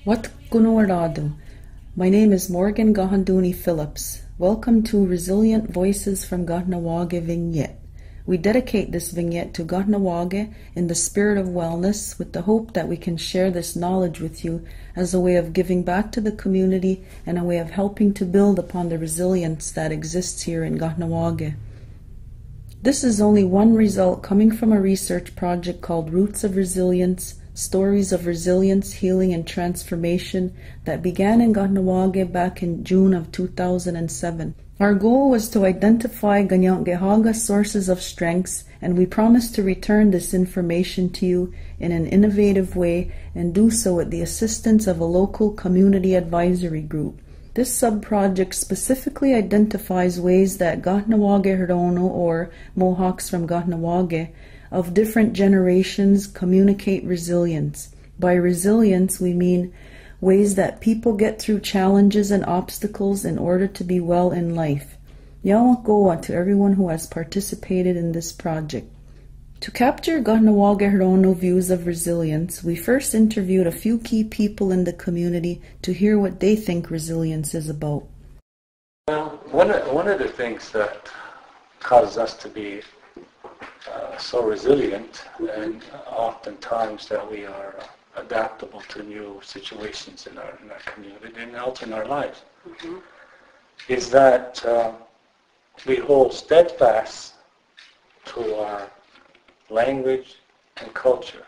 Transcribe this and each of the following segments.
What Gunuarado? My name is Morgan Gahanduni Phillips. Welcome to Resilient Voices from Kahnawake Vignette. We dedicate this vignette to Kahnawake in the spirit of wellness with the hope that we can share this knowledge with you as a way of giving back to the community and a way of helping to build upon the resilience that exists here in Kahnawake. This is only one result coming from a research project called Roots of Resilience, Stories of Resilience, Healing, and Transformation that began in Kahnawake back in June of 2007. Our goal was to identify Kanien'kehaka sources of strengths, and we promise to return this information to you in an innovative way and do so with the assistance of a local community advisory group. This sub-project specifically identifies ways that Kahnawa'kehro, or Mohawks from Kahnawake, of different generations communicate resilience. By resilience, we mean ways that people get through challenges and obstacles in order to be well in life. Yawakoa to everyone who has participated in this project. To capture Kahnawa'kehro views of resilience, we first interviewed a few key people in the community to hear what they think resilience is about. Well, one of the things that causes us to be so resilient, and oftentimes that we are adaptable to new situations in our community and also in our lives, is that we hold steadfast to our language and culture.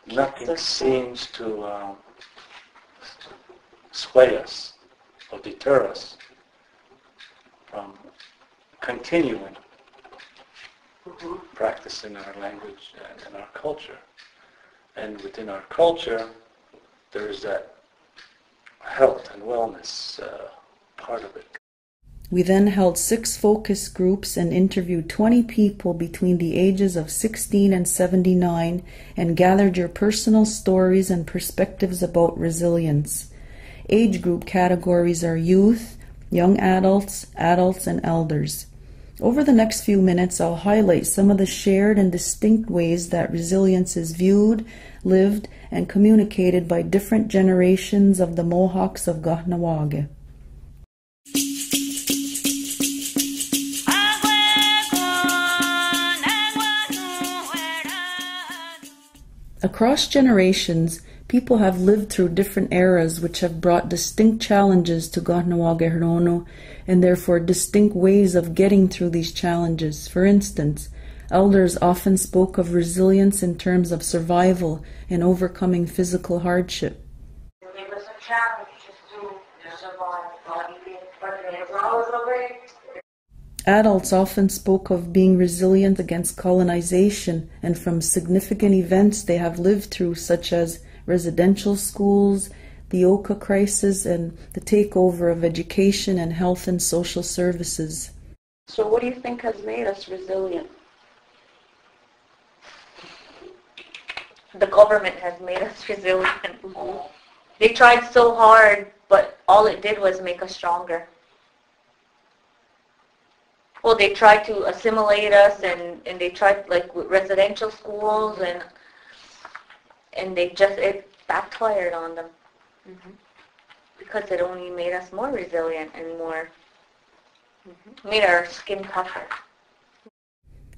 Nothing seems to sway us or deter us from continuing practicing our language and our culture. And within our culture, there is that health and wellness part of it. We then held 6 focus groups and interviewed 20 people between the ages of 16 and 79 and gathered your personal stories and perspectives about resilience. Age group categories are youth, young adults, adults, and elders. Over the next few minutes, I'll highlight some of the shared and distinct ways that resilience is viewed, lived, and communicated by different generations of the Mohawks of Kahnawake. Across generations, people have lived through different eras which have brought distinct challenges to Kahnawa'kehro and therefore distinct ways of getting through these challenges. For instance, elders often spoke of resilience in terms of survival and overcoming physical hardship. It was a challenge to survive, but it was always. Adults often spoke of being resilient against colonization and from significant events they have lived through, such as residential schools, the Oka crisis, and the takeover of education and health and social services. So what do you think has made us resilient? The government has made us resilient. They tried so hard, but all it did was make us stronger. Well, they tried to assimilate us, and they tried, like, with residential schools, and it backfired on them. Because it only made us more resilient and more, made our skin tougher.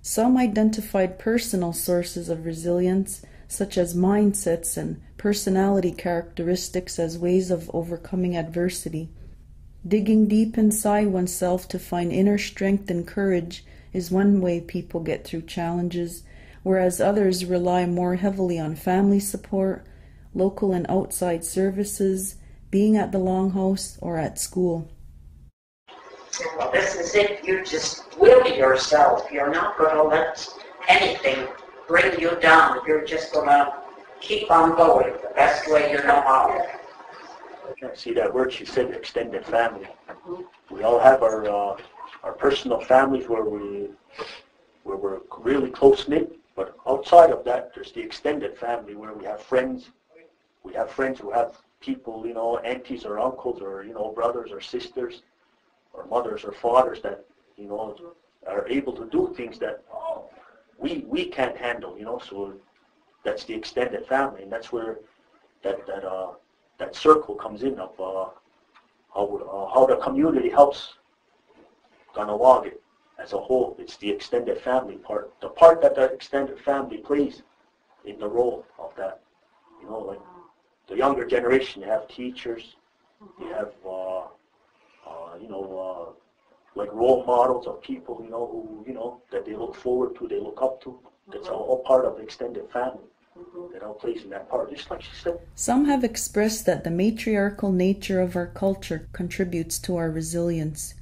Some identified personal sources of resilience, such as mindsets and personality characteristics, as ways of overcoming adversity. Digging deep inside oneself to find inner strength and courage is one way people get through challenges, whereas others rely more heavily on family support, local and outside services, being at the longhouse, or at school. Well, this is it. You just will yourself. You're not going to let anything bring you down. You're just going to keep on going the best way you know how. See that word she said, extended family. We all have our personal families where we're really close knit, but outside of that, there's the extended family where we have friends. We have friends who have people, you know, aunties or uncles or, you know, brothers or sisters or mothers or fathers that, you know, are able to do things that we can't handle, you know. So that's the extended family, and that's where that circle comes in of how the community helps Kahnawake as a whole. It's the extended family part, the part that the extended family plays in the role of that. You know, like the younger generation, you have teachers, you have you know, like role models of people, you know, who, you know, that they look forward to, they look up to. That's all part of the extended family. That all plays in that part, just like she said. Some have expressed that the matriarchal nature of our culture contributes to our resilience.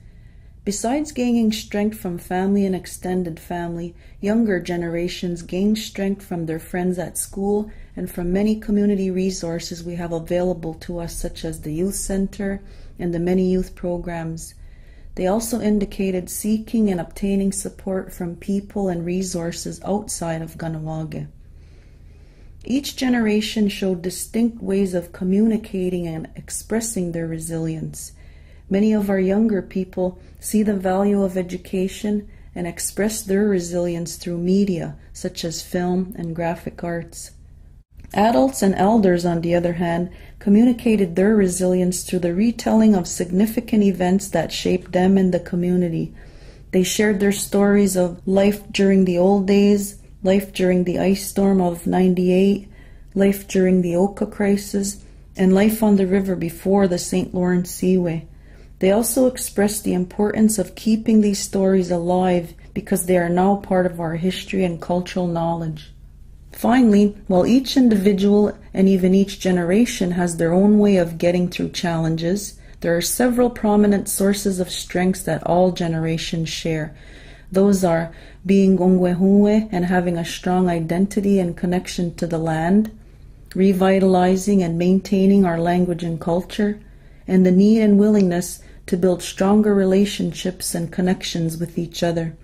Besides gaining strength from family and extended family, younger generations gain strength from their friends at school and from many community resources we have available to us, such as the youth center and the many youth programs. They also indicated seeking and obtaining support from people and resources outside of Kahnawake. Each generation showed distinct ways of communicating and expressing their resilience. Many of our younger people see the value of education and express their resilience through media, such as film and graphic arts. Adults and elders, on the other hand, communicated their resilience through the retelling of significant events that shaped them and the community. They shared their stories of life during the old days, life during the ice storm of '98, life during the Oka crisis, and life on the river before the St. Lawrence Seaway. They also expressed the importance of keeping these stories alive because they are now part of our history and cultural knowledge. Finally, while each individual and even each generation has their own way of getting through challenges, there are several prominent sources of strengths that all generations share. Those are being ongwehunwe and having a strong identity and connection to the land, revitalizing and maintaining our language and culture, and the need and willingness to build stronger relationships and connections with each other.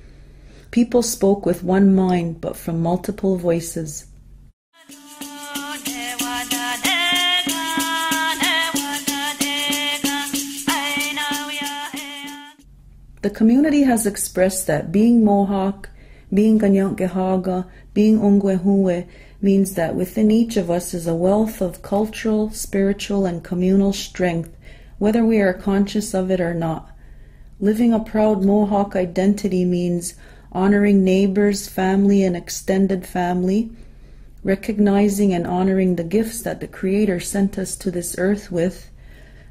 People spoke with one mind, but from multiple voices. The community has expressed that being Mohawk, being Kahnawake, being ongwehunwe means that within each of us is a wealth of cultural, spiritual, and communal strength, whether we are conscious of it or not. Living a proud Mohawk identity means honoring neighbors, family, and extended family, recognizing and honoring the gifts that the Creator sent us to this earth with,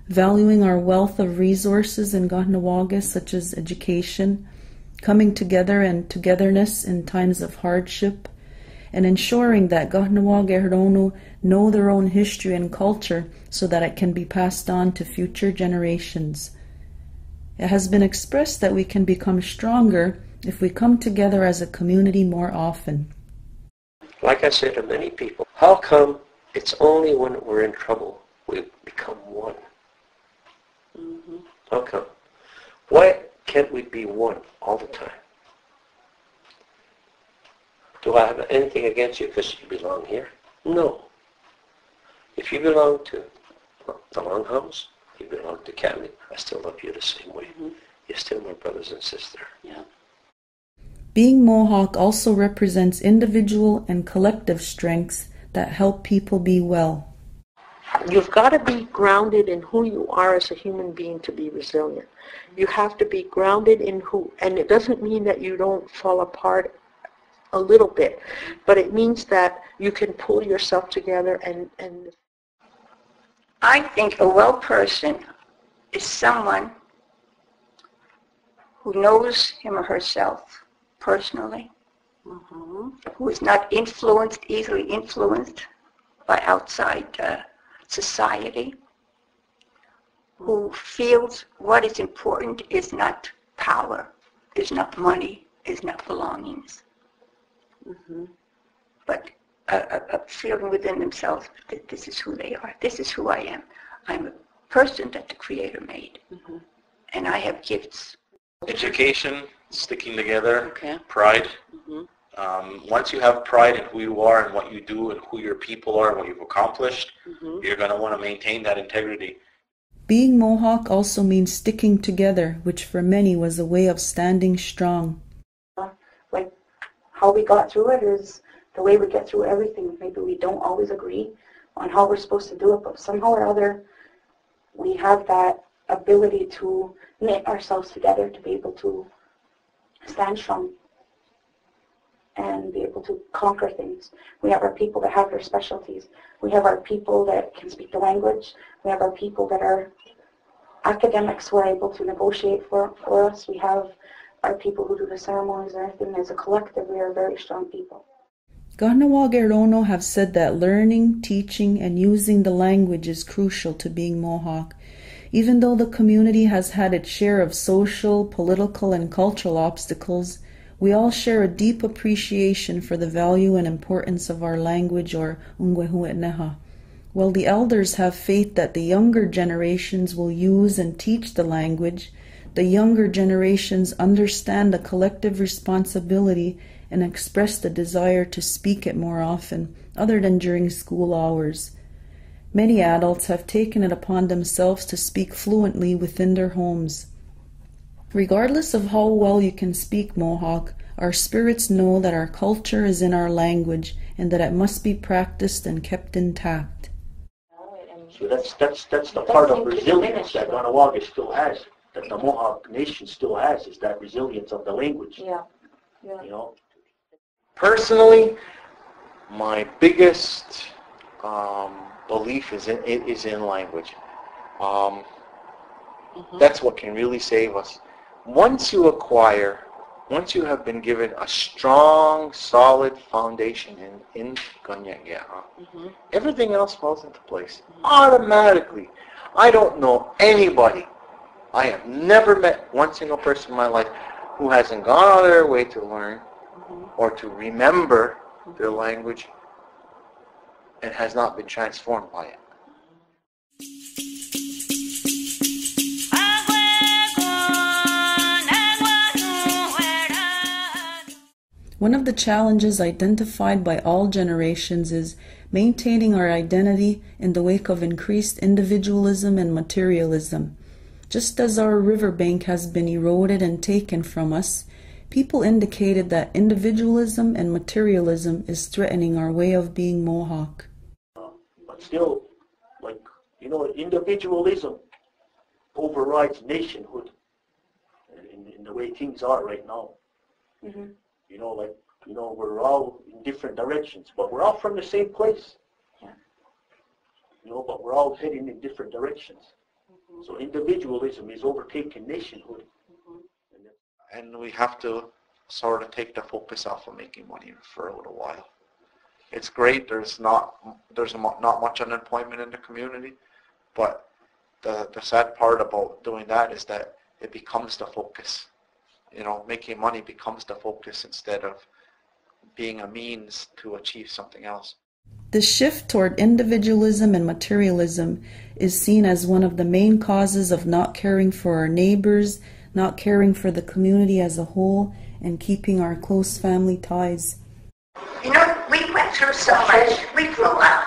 valuing our wealth of resources in Kahnawake, such as education, coming together and togetherness in times of hardship, and ensuring that Kahnawa'kehro know their own history and culture so that it can be passed on to future generations. It has been expressed that we can become stronger if we come together as a community more often. Like I said to many people, how come it's only when we're in trouble we become one? How come? Why can't we be one all the time? Do I have anything against you because you belong here? No. If you belong to the Longhouse, you belong to Kahnawake, I still love you the same way. You're still my brothers and sisters. Yeah. Being Mohawk also represents individual and collective strengths that help people be well. You've got to be grounded in who you are as a human being to be resilient. You have to be grounded in who, and it doesn't mean that you don't fall apart a little bit, but it means that you can pull yourself together and I think a well person is someone who knows him or herself personally, who is not easily influenced by outside society, who feels what is important is not power, is not money, is not belongings, but a feeling within themselves that this is who they are, this is who I am. I'm person that the Creator made. And I have gifts. Education, sticking together, Okay. pride. Mm-hmm. Once you have pride in who you are and what you do and who your people are and what you've accomplished, Mm-hmm. you're going to want to maintain that integrity. Being Mohawk also means sticking together, which for many was a way of standing strong. Like how we got through it is the way we get through everything. Maybe we don't always agree on how we're supposed to do it, but somehow or other we have that ability to knit ourselves together to be able to stand strong and be able to conquer things. We have our people that have their specialties. We have our people that can speak the language. We have our people that are academics who are able to negotiate for us. We have our people who do the ceremonies and everything. As a collective, we are very strong people. Kahnawa'kehro have said that learning, teaching, and using the language is crucial to being Mohawk. Even though the community has had its share of social, political, and cultural obstacles, we all share a deep appreciation for the value and importance of our language, or wen'ko. While the elders have faith that the younger generations will use and teach the language, the younger generations understand the collective responsibility and express the desire to speak it more often, other than during school hours. Many adults have taken it upon themselves to speak fluently within their homes. Regardless of how well you can speak Mohawk, our spirits know that our culture is in our language and that it must be practiced and kept intact. So that's the part of resilience that Kahnawake still has, that the Mohawk nation still has, is that resilience of the language. Yeah. You know? Personally, my biggest belief is in language. That's what can really save us. Once you have been given a strong, solid foundation in Kanien'kehaka, everything else falls into place automatically. I don't know anybody, I have never met one single person in my life who hasn't gone out of their way to learn or to remember their language and has not been transformed by it. One of the challenges identified by all generations is maintaining our identity in the wake of increased individualism and materialism. Just as our riverbank has been eroded and taken from us, people indicated that individualism and materialism is threatening our way of being Mohawk. But still, like, you know, individualism overrides nationhood in the way things are right now. You know, like, you know, we're all in different directions, but we're all from the same place. Yeah. You know, but we're all heading in different directions. So individualism is overtaking nationhood. And we have to sort of take the focus off of making money for a little while. It's great, there's not much unemployment in the community, but the sad part about doing that is that it becomes the focus. You know, making money becomes the focus instead of being a means to achieve something else. The shift toward individualism and materialism is seen as one of the main causes of not caring for our neighbors, not caring for the community as a whole, and keeping our close family ties. You know, we went through so much. We grew up,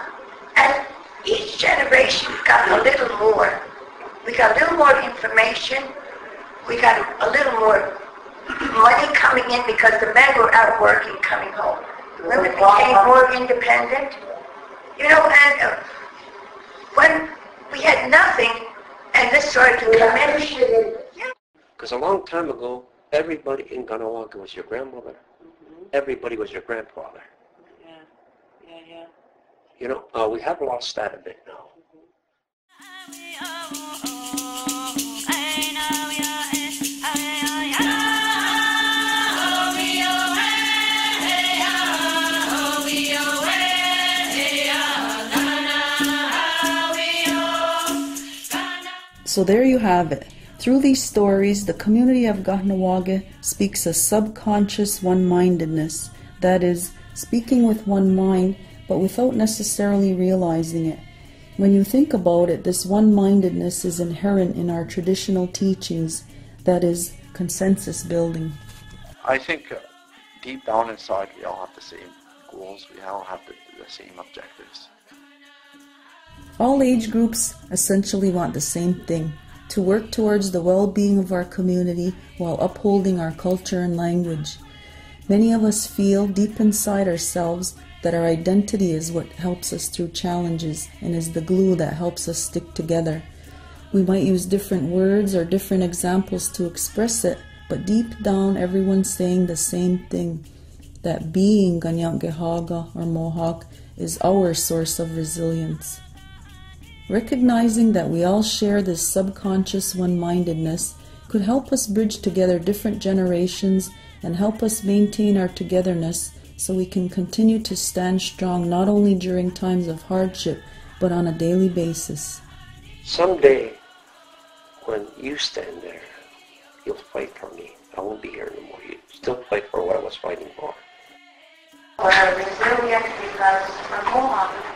and each generation got a little more. We got a little more information. We got a little more money coming in because the men were out working, coming home. The women became more independent. You know, and when we had nothing, and this started to come in. Because a long time ago, everybody in Kahnawake was your grandmother. Everybody was your grandfather. Yeah. You know, we have lost that a bit now. So there you have it. Through these stories, the community of Kahnawake speaks a subconscious one-mindedness, that is, speaking with one mind, but without necessarily realizing it. When you think about it, this one-mindedness is inherent in our traditional teachings, that is, consensus building. I think deep down inside we all have the same goals, we all have the same objectives. All age groups essentially want the same thing, to work towards the well-being of our community while upholding our culture and language. Many of us feel deep inside ourselves that our identity is what helps us through challenges and is the glue that helps us stick together. We might use different words or different examples to express it, but deep down everyone's saying the same thing, that being Kahnawake or Mohawk is our source of resilience. Recognizing that we all share this subconscious one-mindedness could help us bridge together different generations and help us maintain our togetherness so we can continue to stand strong not only during times of hardship, but on a daily basis. Someday, when you stand there, you'll fight for me. I won't be here anymore. You still fight for what I was fighting for. We're resilient because we're Mohawk.